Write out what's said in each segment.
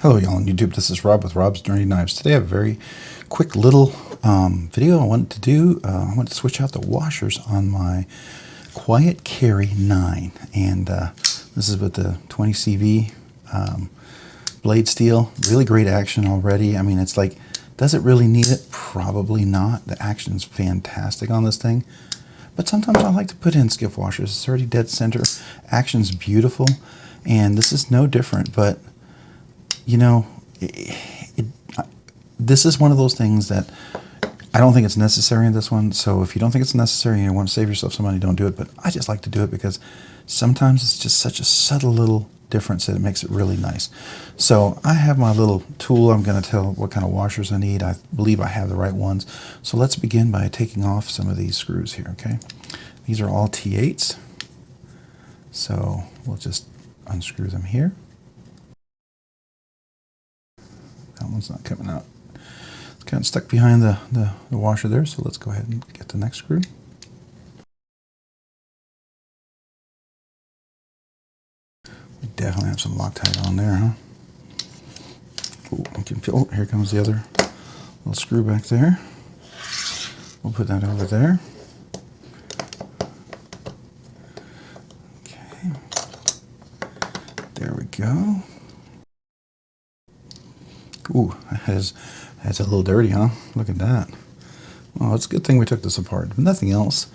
Hello y'all on YouTube, this is Rob with Rob's Dirty Knives. Today I have a very quick little video I wanted to do. I want to switch out the washers on my Quiet Carry 9. And this is with the 20 CV blade steel. Really great action already. I mean, it's like, does it really need it? Probably not. The action's fantastic on this thing. But sometimes I like to put in skiff washers. It's already dead center. Action's beautiful. And this is no different, but you know, this is one of those things that I don't think it's necessary in this one. So if you don't think it's necessary and you want to save yourself some money, don't do it. But I just like to do it because sometimes it's just such a subtle little difference that it makes it really nice. So I have my little tool. I'm going to tell what kind of washers I need. I believe I have the right ones. So let's begin by taking off some of these screws here, okay? These are all T8s. So we'll just unscrew them here. That one's not coming out. It's kind of stuck behind the washer there, so let's go ahead and get the next screw. We definitely have some Loctite on there, huh? Ooh, I can feel, oh, here comes the other little screw back there. We'll put that over there. Okay. There we go. Ooh, that's a little dirty, huh? Look at that. Well, it's a good thing we took this apart. If nothing else,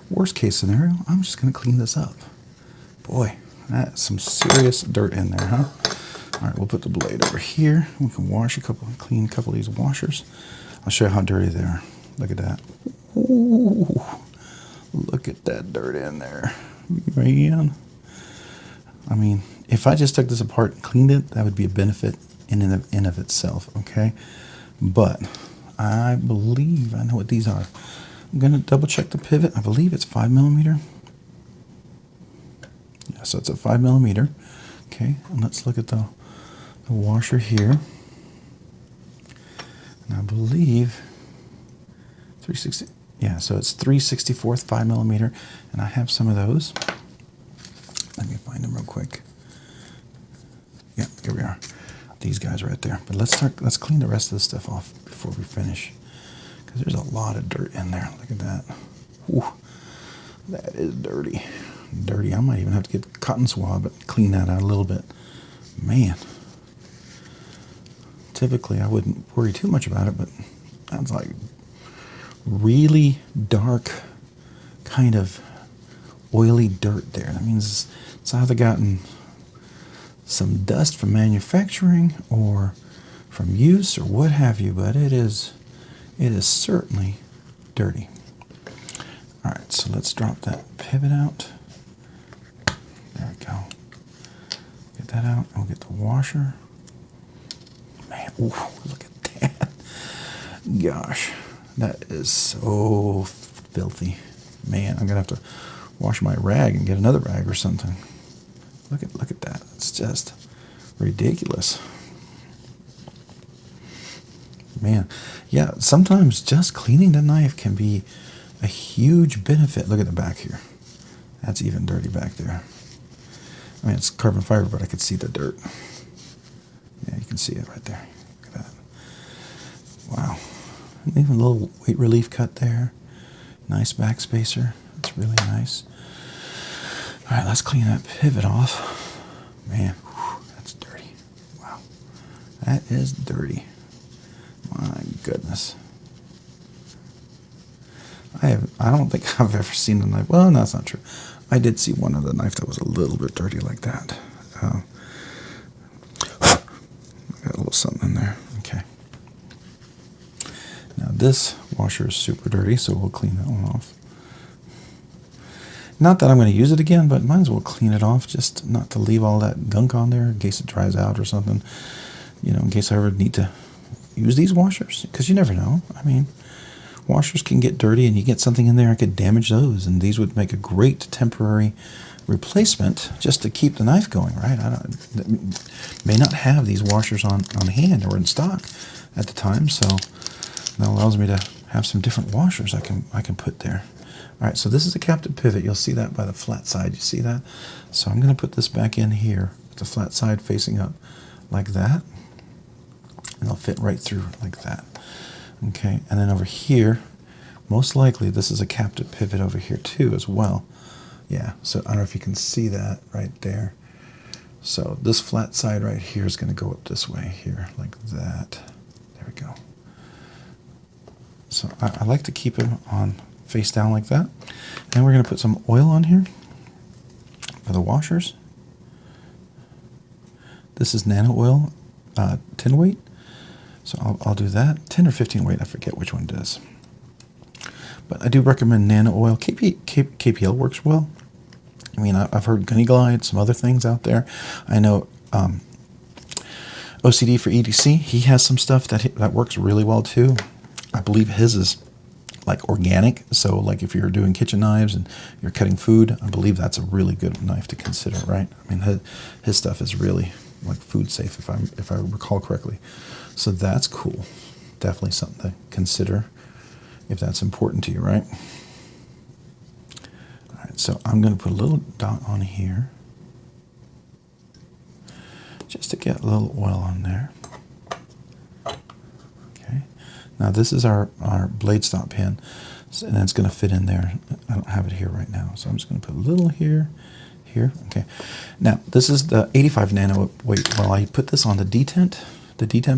worst case scenario, I'm just going to clean this up. Boy, that's some serious dirt in there, huh? All right, we'll put the blade over here. We can clean a couple of these washers. I'll show you how dirty they are. Look at that. Ooh, look at that dirt in there, man. I mean, if I just took this apart and cleaned it, that would be a benefit in and of itself, okay? But I believe I know what these are. I'm going to double check the pivot. I believe it's 5mm. Yeah, so it's a 5mm. Okay, and let's look at the washer here. And I believe 360. Yeah, so it's 3/64 5mm, and I have some of those. Let me find them real quick. Yeah, here we are. These guys right there. But let's clean the rest of this stuff off before we finish, because there's a lot of dirt in there. Look at that. Ooh, that is dirty. Dirty. I might even have to get a cotton swab and clean that out a little bit. Man. Typically I wouldn't worry too much about it, but that's like really dark kind of oily dirt there. That means it's either gotten some dust from manufacturing or from use or what have you, but it is certainly dirty. All right, so let's drop that pivot out. There we go. Get that out, and we'll get the washer. Man, ooh, look at that. Gosh, that is so filthy. Man, I'm gonna have to wash my rag and get another rag or something. Look at that. It's just ridiculous. Man, yeah, sometimes just cleaning the knife can be a huge benefit. Look at the back here. That's even dirty back there. I mean, it's carbon fiber, but I could see the dirt. Yeah, you can see it right there. Look at that. Wow. And even a little weight relief cut there. Nice back spacer. That's really nice. All right, let's clean that pivot off. Man, whew, that's dirty. Wow, that is dirty. My goodness. I don't think I've ever seen a knife. Well, no, that's not true. I did see one other knife that was a little bit dirty like that. Got a little something in there. Okay. Now this washer is super dirty, so we'll clean that one off. Not that I'm going to use it again, but might as well clean it off, just not to leave all that gunk on there in case it dries out or something. You know, in case I ever need to use these washers, because you never know. I mean, washers can get dirty and you get something in there, it could damage those, and these would make a great temporary replacement just to keep the knife going, right? I may not have these washers on hand or in stock at the time, so that allows me to have some different washers I can put there. All right, so this is a captive pivot. You'll see that by the flat side. You see that? So I'm going to put this back in here with the flat side facing up like that. and they'll fit right through like that. Okay, and then over here, most likely this is a captive pivot over here too as well. Yeah, so I don't know if you can see that right there. So this flat side right here is going to go up this way here, like that. There we go. So I like to keep them on face down like that. And we're going to put some oil on here for the washers. This is nano oil, 10 weight. So I'll do that. 10 or 15 weight, I forget which one does. But I do recommend nano oil. KPL works well. I mean, I've heard Gunny Glide, some other things out there. I know OCD for EDC, he has some stuff that works really well too. I believe his is like organic, so like if you're doing kitchen knives and you're cutting food, I believe that's a really good knife to consider, right? I mean, his stuff is really like food safe, if I recall correctly. So that's cool. Definitely something to consider if that's important to you, right? All right, so I'm going to put a little dot on here just to get a little oil on there. Okay. Now this is our blade stop pin, and it's going to fit in there. I don't have it here right now, so I'm just going to put a little here. Okay. Now this is the 85 nano weight. Well, I put this on the detent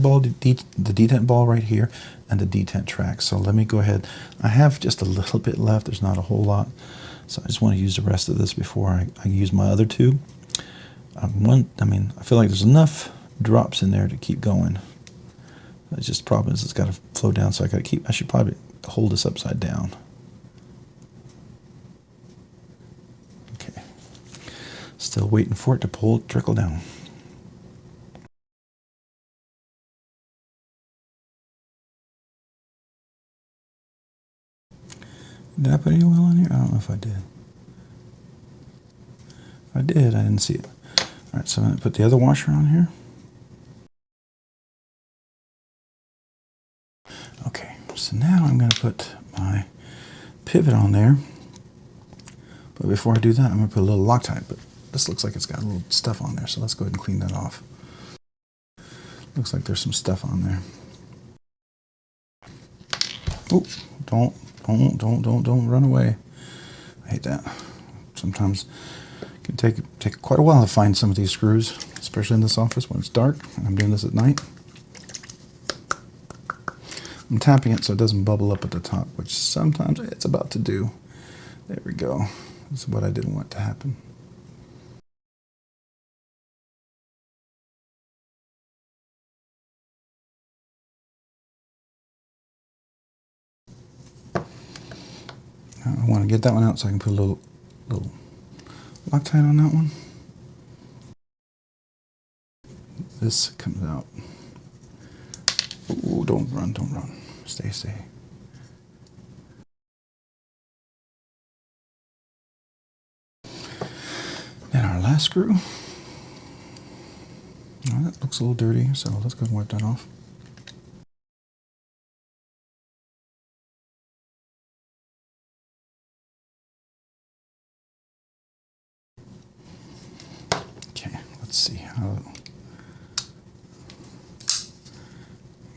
ball, the detent ball right here, and the detent track. So let me go ahead. I have just a little bit left. There's not a whole lot, so I just want to use the rest of this before I use my other tube. I feel like there's enough drops in there to keep going. It's just the problem is it's got to flow down, so I should probably hold this upside down. Okay. Still waiting for it to trickle down. Did I put any oil on here? I don't know if I did. If I did, I didn't see it. All right, so I'm going to put the other washer on here. Okay, so now I'm going to put my pivot on there. But before I do that, I'm going to put a little Loctite. But this looks like it's got a little stuff on there, so let's go ahead and clean that off. Looks like there's some stuff on there. Oh, don't run away. I hate that. Sometimes it can take quite a while to find some of these screws, especially in this office when it's dark and I'm doing this at night. I'm tapping it so it doesn't bubble up at the top, which sometimes it's about to do. There we go. This is what I didn't want to happen. I want to get that one out so I can put a little Loctite on that one. This comes out. Ooh, don't run. Stay. Then our last screw. Oh, that looks a little dirty, so let's go and wipe that off. Okay, let's see how.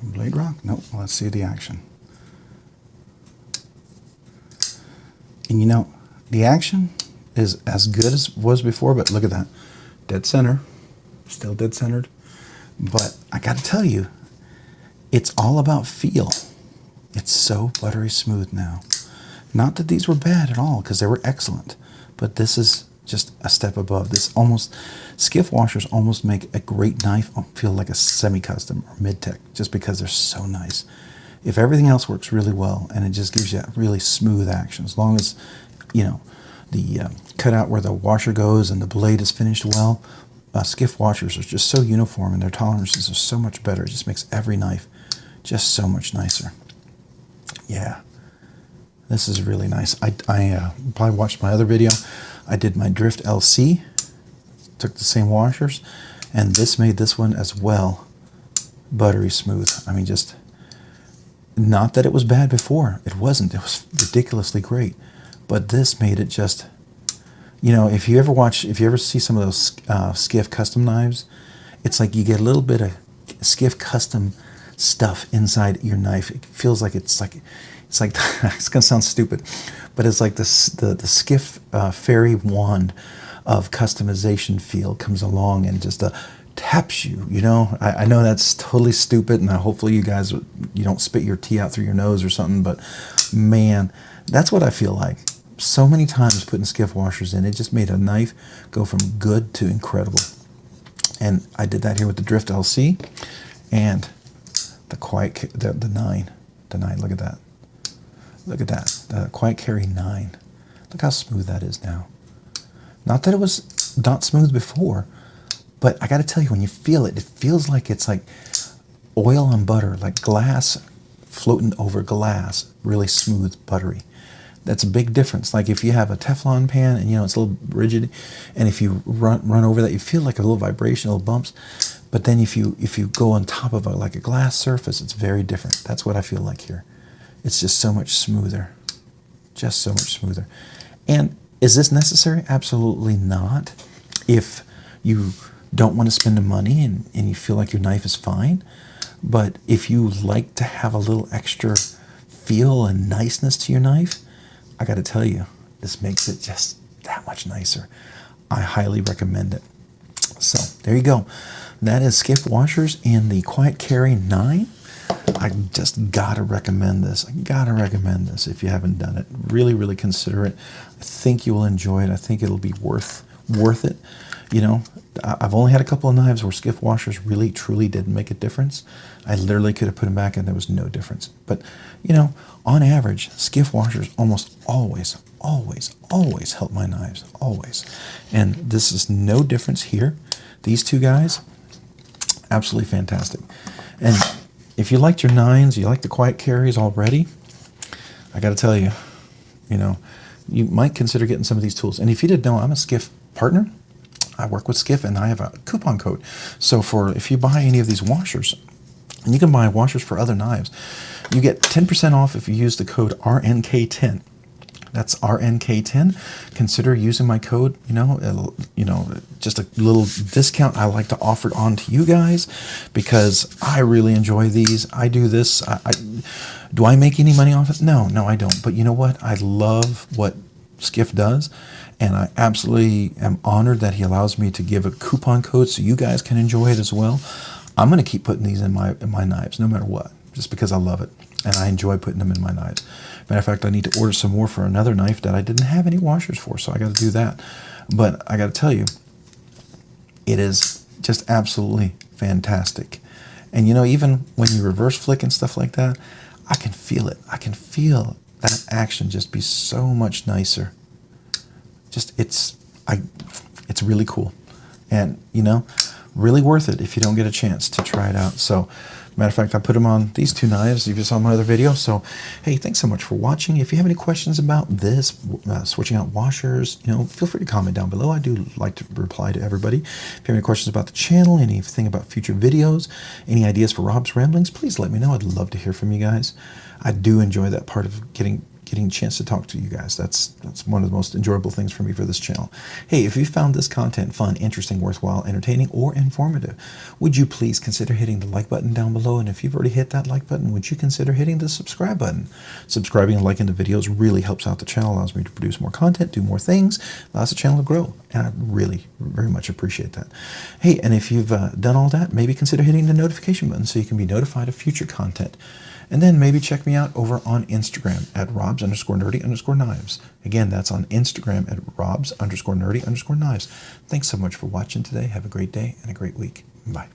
Blade rock? Nope. Well, let's see the action. And you know, the action is as good as it was before, but look at that. Dead center. Still dead centered. But I got to tell you, it's all about feel. It's so buttery smooth now. Not that these were bad at all, because they were excellent. But this is just a step above. Skiff washers almost make a great knife feel like a semi-custom or mid-tech, just because they're so nice. If everything else works really well, and it just gives you that really smooth action, as long as, you know, the cutout where the washer goes and the blade is finished well, Skiff washers are just so uniform, and their tolerances are so much better. It just makes every knife just so much nicer. Yeah, this is really nice. I probably watched my other video. I did my Drift LC, took the same washers, and this made this one as well buttery smooth. I mean, just, not that it was bad before. It wasn't. It was ridiculously great. But this made it just, you know, if you ever see some of those Skiff custom knives, it's like you get a little bit of Skiff custom stuff inside your knife. It feels like it's like it's gonna sound stupid, but it's like the Skiff fairy wand of customization feel comes along and just taps you. You know, I know that's totally stupid, and hopefully you guys, you don't spit your tea out through your nose or something, but man, that's what I feel like. So many times putting Skiff washers in, it just made a knife go from good to incredible. And I did that here with the Drift LC and the Quiet, the 9. Look at that. Look at that. The Quiet Carry 9. Look how smooth that is now. Not that it was not smooth before, but I got to tell you, when you feel it, it feels like it's like oil on butter, like glass floating over glass, really smooth, buttery. That's a big difference. Like if you have a Teflon pan and, you know, it's a little rigid, and if you run over that, you feel like a little vibration, little bumps. But then if you go on top of like a glass surface, it's very different. That's what I feel like here. It's just so much smoother, just so much smoother. And is this necessary? Absolutely not. If you don't want to spend the money and you feel like your knife is fine, but if you like to have a little extra feel and niceness to your knife, I got to tell you, this makes it just that much nicer. I highly recommend it. So there you go. That is Skiff washers in the Quiet Carry 9. I just gotta recommend this. I gotta recommend this if you haven't done it. Really, really consider it. I think you will enjoy it. I think it'll be worth it. You know, I've only had a couple of knives where Skiff washers really, truly did make a difference. I literally could have put them back and there was no difference. But, you know, on average, Skiff washers almost always help my knives, always. And this is no difference here. These two guys, absolutely fantastic. And if you liked your 9s, you like the Quiet Carries already, I got to tell you, you know, you might consider getting some of these tools. And if you didn't know, I'm a Skiff partner. I work with Skiff, and I have a coupon code. So if you buy any of these washers, and you can buy washers for other knives, you get 10% off if you use the code RNK10. That's RNK10. Consider using my code. You know, just a little discount I like to offer on to you guys, because I really enjoy these. I do this. Do I make any money off it? No, I don't. But you know what? I love what Skiff does, and I absolutely am honored that he allows me to give a coupon code so you guys can enjoy it as well. I'm going to keep putting these in my knives no matter what, just because I love it and I enjoy putting them in my knives. Matter of fact, I need to order some more for another knife that I didn't have any washers for, so I got to do that. But I got to tell you, it is just absolutely fantastic. And you know, even when you reverse flick and stuff like that, I can feel it. I can feel that action just be so much nicer. Just it's really cool, and you know, really worth it if you don't get a chance to try it out. So, matter of fact, I put them on these two knives. You just saw my other video. So, hey, thanks so much for watching. If you have any questions about this, switching out washers, you know, feel free to comment down below. I do like to reply to everybody. If you have any questions about the channel, anything about future videos, any ideas for Rob's Ramblings, please let me know. I'd love to hear from you guys. I do enjoy that part of getting a chance to talk to you guys. That's one of the most enjoyable things for me for this channel. Hey, if you found this content fun, interesting, worthwhile, entertaining, or informative, would you please consider hitting the like button down below? And if you've already hit that like button, would you consider hitting the subscribe button? Subscribing and liking the videos really helps out the channel, allows me to produce more content, do more things, allows the channel to grow. And I really, very much appreciate that. Hey, and if you've done all that, maybe consider hitting the notification button so you can be notified of future content. And then maybe check me out over on Instagram at robs_nerdy_knives. Again, that's on Instagram at robs_nerdy_knives. Thanks so much for watching today. Have a great day and a great week. Bye.